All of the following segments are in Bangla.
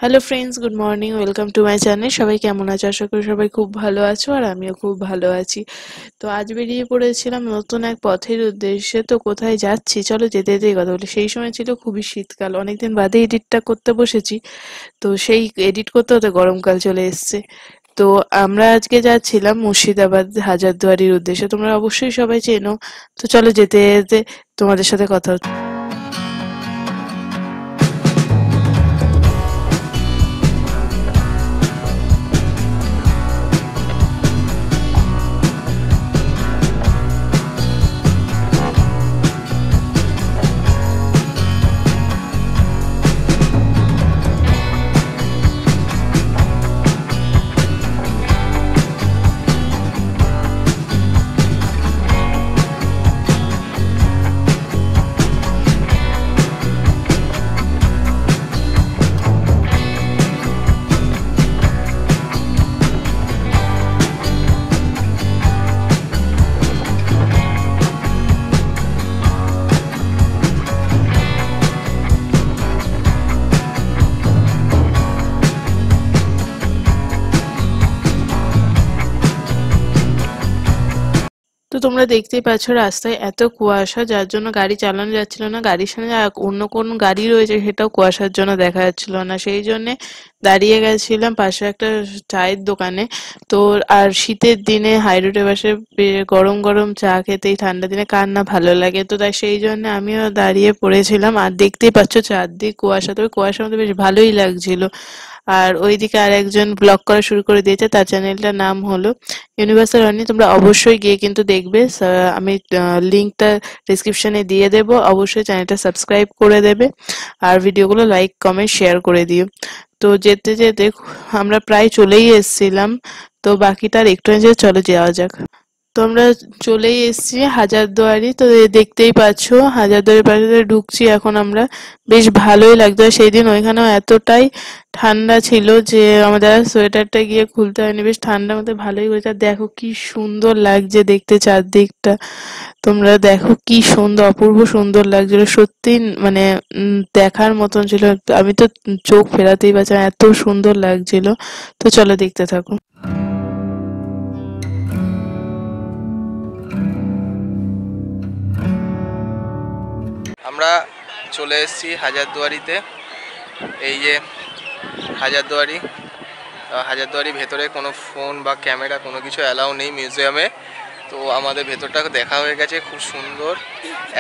Hello friends, good morning. Welcome to my channel. সবাই কেমন আছো? আশা করি সবাই খুব ভালো আছো আর আমিও খুব ভালো আছি। তো আজ বেরিয়ে পড়েছিলাম নতুন এক পথের উদ্দেশ্যে। তো কোথায় যাচ্ছি চলো যেতে যেতেই কথা বলি। সেই সময় ছিল খুবই শীতকাল, অনেকদিন বাদে এডিটটা করতে বসেছি। তো সেই এডিট করতে হতে গরমকাল চলে এসছে। তো আমরা আজকে যাচ্ছিলাম মুর্শিদাবাদ হাজারদুয়ারির উদ্দেশ্যে। তোমরা অবশ্যই সবাই চেনো। তো চলো যেতে যেতে তোমাদের সাথে কথা হচ্ছে। তো তোমরা দেখতেই পাচ্ছ রাস্তায় এত কুয়াশা, যার জন্য গাড়ি চালানো যাচ্ছিল না। গাড়ির সামনে অন্য কোন গাড়ি রয়েছে সেটাও কুয়াশার জন্য দেখা যাচ্ছিল না। সেই জন্যে দাঁড়িয়ে গেছিলাম পাশে একটা চায়ের দোকানে। তো আর শীতের দিনে হাই রোডে বসে গরম গরম চা খেতে এই ঠান্ডা দিনে কার না ভালো লাগে। তো তাই সেই জন্য আমিও দাঁড়িয়ে পড়েছিলাম। আর দেখতেই পাচ্ছ চারদিক কুয়াশা, তবে কুয়াশার মধ্যে বেশ ভালোই লাগছিল। আর ওইদিকে আর একজন ব্লগ করা শুরু করে দিয়েছে, তার চ্যানেলটার নাম হলো ইউনিভার্সাল অর্নি। তোমরা অবশ্যই গিয়ে কিন্তু দেখবে। আমি লিঙ্কটা ডিসক্রিপশনে দিয়ে দেবো, অবশ্যই চ্যানেলটা সাবস্ক্রাইব করে দেবে আর ভিডিওগুলো লাইক কমেন্ট শেয়ার করে দিও। তো যেতে যেতে আমরা প্রায় চলেই এসেছিলাম। তো বাকিটার একটু চলো যাওয়া যাক। তো আমরা চলেই এসেছি হাজারদুয়ারি। তো দেখতেই পাচ্ছ হাজারদুয়ারির পাশে দিয়ে ঢুকছি এখন আমরা। বেশ ভালোই লাগতো। সেই দিন ওইখানেও এতটাই ঠান্ডা ছিল যে আমাদের আর সোয়েটারটা গিয়ে খুলতে হয়নি। বেশ ঠান্ডার মধ্যে ভালোই হয়েছে। আর দেখো কি সুন্দর লাগছে দেখতে চারদিকটা। তোমরা দেখো কি সুন্দর, অপূর্ব সুন্দর লাগছিল সত্যি। মানে দেখার মতন ছিল। আমি তো চোখ ফেরাতেই পারছি না, এত সুন্দর লাগছিল। তো চলো দেখতে থাকো। আমরা চলে এসেছি হাজারদুয়ারিতে। এই যে হাজারদুয়ারি। হাজারদুয়ারি ভেতরে কোনো ফোন বা ক্যামেরা কোনো কিছু অ্যালাউ নেই মিউজিয়ামে। তো আমাদের ভেতরটা দেখা হয়ে গেছে, খুব সুন্দর।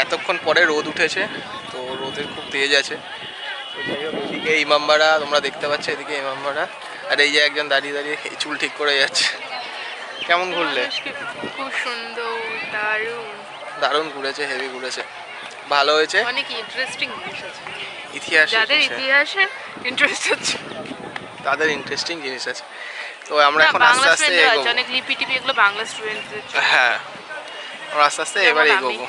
এতক্ষণ পরে রোদ উঠেছে, তো রোদের খুব তেজ আছে। তো যাই হোক, এদিকে ইমামবাড়া তোমরা দেখতে পাচ্ছ, এদিকে ইমামবাড়া। আর এই যে একজন দাঁড়িয়ে দাঁড়িয়ে চুল ঠিক করে যাচ্ছে। কেমন ঘুরলে? খুব সুন্দর, দারুণ। দারুণ ঘুরেছে, হেভি ঘুরেছে, ভালো হয়েছে। অনেক ইন্টারেস্টিং জিনিস আছে। ইতিহাস, যাদের ইতিহাসে ইন্টারেস্ট আছে তাদের ইন্টারেস্টিং জিনিস আছে। তো আমরা এখন আস্তে বাংলা আস্তে স্টুডেন্টদের আছে, এগোবো। অনেক লিপি টিপি এগুলো বাংলা স্টুডেন্টদের জন্য। হ্যাঁ, আমরা আস্তে আস্তে যেমন এবার আমি। এগোবো।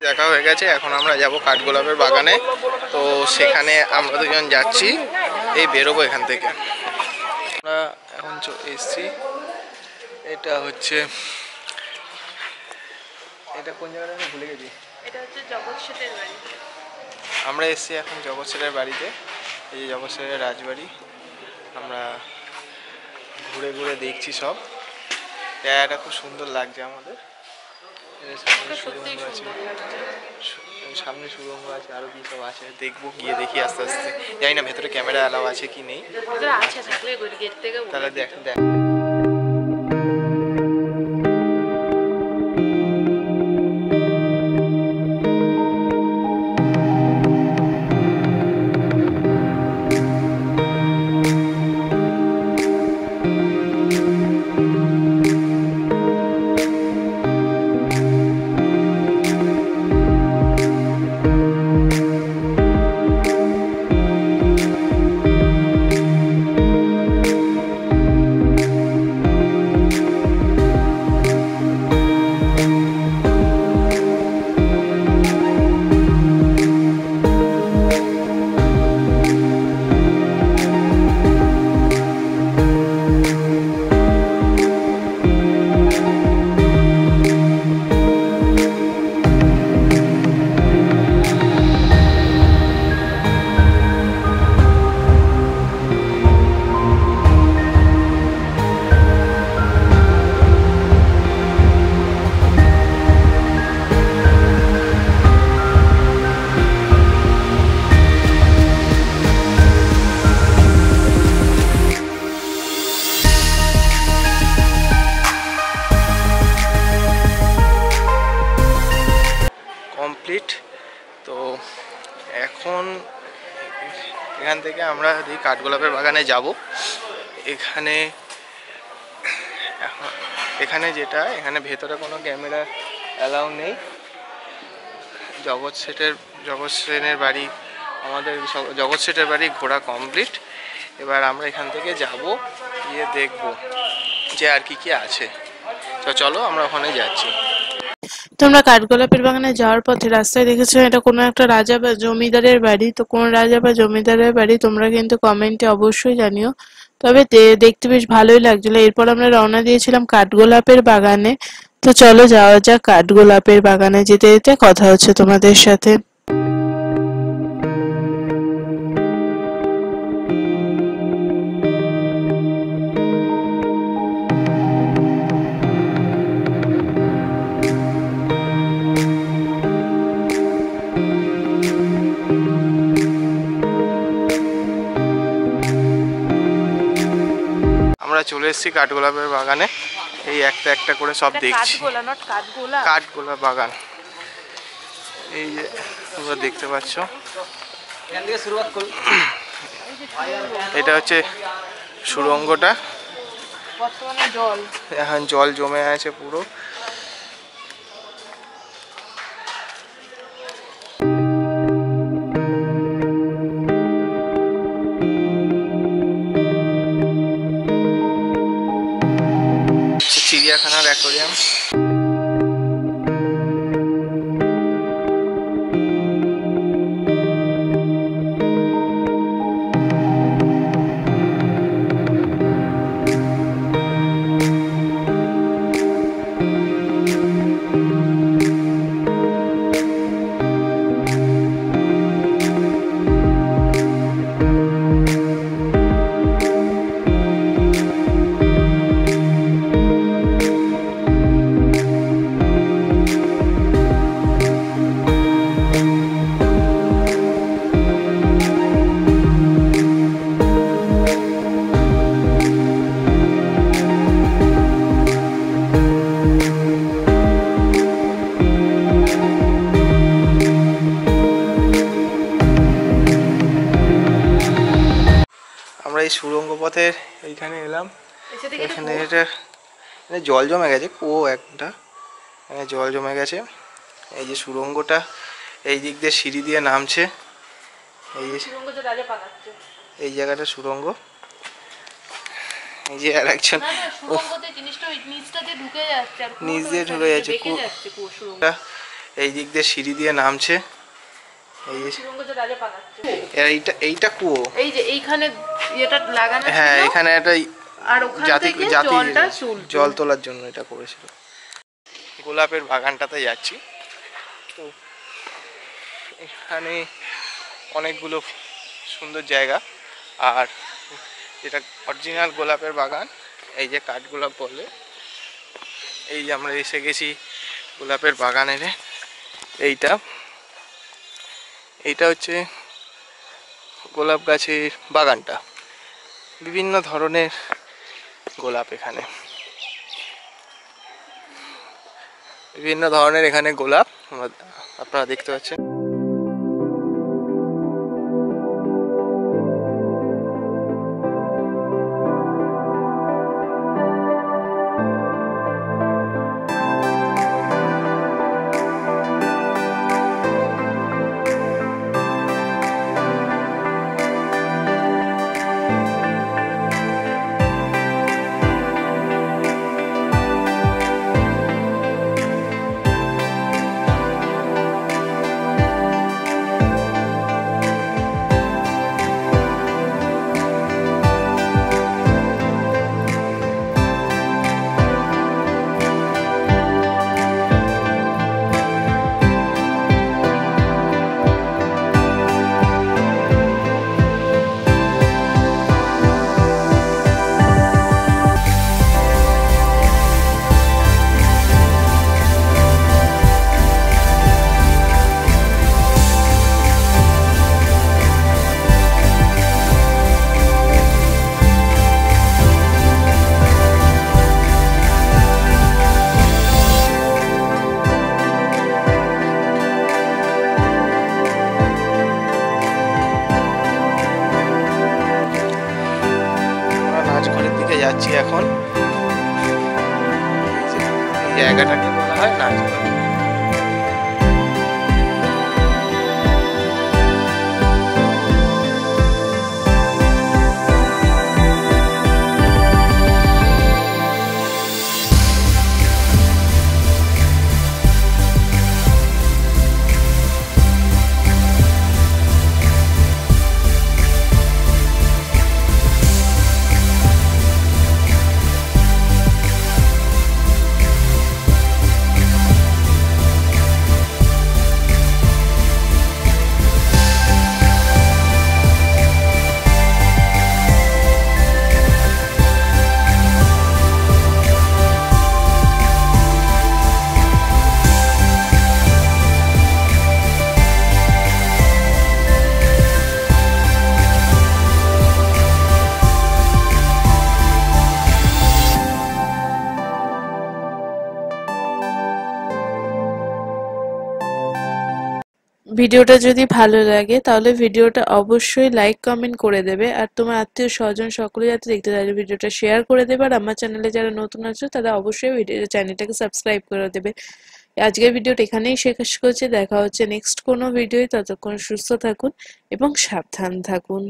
দেখা হয়ে গেছে, এখন আমরা যাব কাঠগোলাপের বাগানে। তো সেখানে আমরা দুজন যাচ্ছি, এই বেরোবো এখান থেকে। আমরা এখন এসছি। এটা হচ্ছে, এটা কোন জায়গাটা আমি ভুলে গেছি। এটা হচ্ছে জগৎ শেঠের বাড়ি। আমরা এসছি এখন জগৎ শেঠের বাড়িতে। এই যে জগৎ শেঠের রাজবাড়ি। আমরা ঘুরে ঘুরে দেখছি সব। জায়গাটা খুব সুন্দর লাগছে আমাদের। সামনে সুড়ঙ্গ আছে, সামনে সুড়ঙ্গ আছে, আরো কি সব আছে দেখবো, গিয়ে দেখি আস্তে আস্তে। জানি না ভেতরে ক্যামেরা অ্যালাউ আছে কি নেই। আছে, থাকলে গেট থেকে তাহলে দেখ দেখ। এখান থেকে আমরা এই কাঠগোলাপের বাগানে যাব। এখানে এখানে যেটা এখানে ভেতরে কোনো ক্যামেরা অ্যালাউ নেই। জগৎ সেনের বাড়ি, আমাদের জগৎ সেটের বাড়ি ঘোরা কমপ্লিট। এবার আমরা এখান থেকে যাব, গিয়ে দেখব যে আর কি কি আছে। তো চলো আমরা ওখানে যাচ্ছি। তোমরা কাঠগোলাপের বাগানে যাওয়ার পথে রাস্তায় দেখেছো এটা কোনো একটা রাজা বা জমিদারের বাড়ি। তো কোন রাজা বা জমিদারের বাড়ি তোমরা কিন্তু কমেন্টে অবশ্যই জানিও। তবে দেখতে বেশ ভালোই লাগছিল। এরপর আমরা রওনা দিয়েছিলাম কাঠগোলাপের বাগানে। তো চলো যাওয়া যাক কাঠগোলাপের বাগানে। যেতে যেতে কথা হচ্ছে তোমাদের সাথে। আমরা চলে এসেছি কাঠগোলাপের বাগানে। এই একটা একটা করে সব দেখছি। কাঠগোলাপ বাগান এই যে তোমরা দেখতে পাচ্ছ। এটা হচ্ছে সুড়ঙ্গটা। এখন জল জমে আছে পুরো। চিড়িয়াখানার অ্যাকোরিয়াম। আমরা এই সুড়ঙ্গ পথের এইখানে এলাম। এখানে এটা জল জমে গেছে, কুয়ো একটা, এখানে জল জমে গেছে। এই যে সুড়ঙ্গটা এই দিক দিয়ে সিঁড়ি দিয়ে নামছে। এই যে এই জায়গাটা সুড়ঙ্গ। এই যে আর একজন নিচ দিয়ে ঢুকে যাচ্ছে, এই দিক দিয়ে সিঁড়ি দিয়ে নামছে। এই যে এইটা কুয়ো। এই যে এইখানে এটা লাগানো ছিল, হ্যাঁ এখানে একটা আর ওখান থেকে জলটা জল তোলার জন্য এটা করেছিল। গোলাপের বাগানটাতে যাচ্ছি। তো এখানে অনেকগুলো সুন্দর জায়গা, আর যেটা অরিজিনাল গোলাপের বাগান, এই যে কাঠগোলাপ বলে, এই যে আমরা এসে গেছি গোলাপের বাগানের। এইটা হচ্ছে গোলাপ গাছের বাগানটা। বিভিন্ন ধরনের গোলাপ এখানে, বিভিন্ন ধরনের এখানে গোলাপ আপনারা দেখতে পাচ্ছেন। যাচ্ছি এখন। এই জায়গাটাকে বলা হয় নাচবাড়ি। ভিডিওটা যদি ভালো লাগে তাহলে ভিডিওটা অবশ্যই লাইক কমেন্ট করে দেবে, আর তোমার আত্মীয় স্বজন সকলে যাতে দেখতে চাইলে ভিডিওটা শেয়ার করে দেবে। আর আমার চ্যানেলে যারা নতুন আছো তারা অবশ্যই চ্যানেলটাকে সাবস্ক্রাইব করে দেবে। আজকের ভিডিওটা এখানেই শেষ করছি, দেখা হচ্ছে নেক্সট কোনো ভিডিওয়। ততক্ষণ সুস্থ থাকুন এবং সাবধান থাকুন।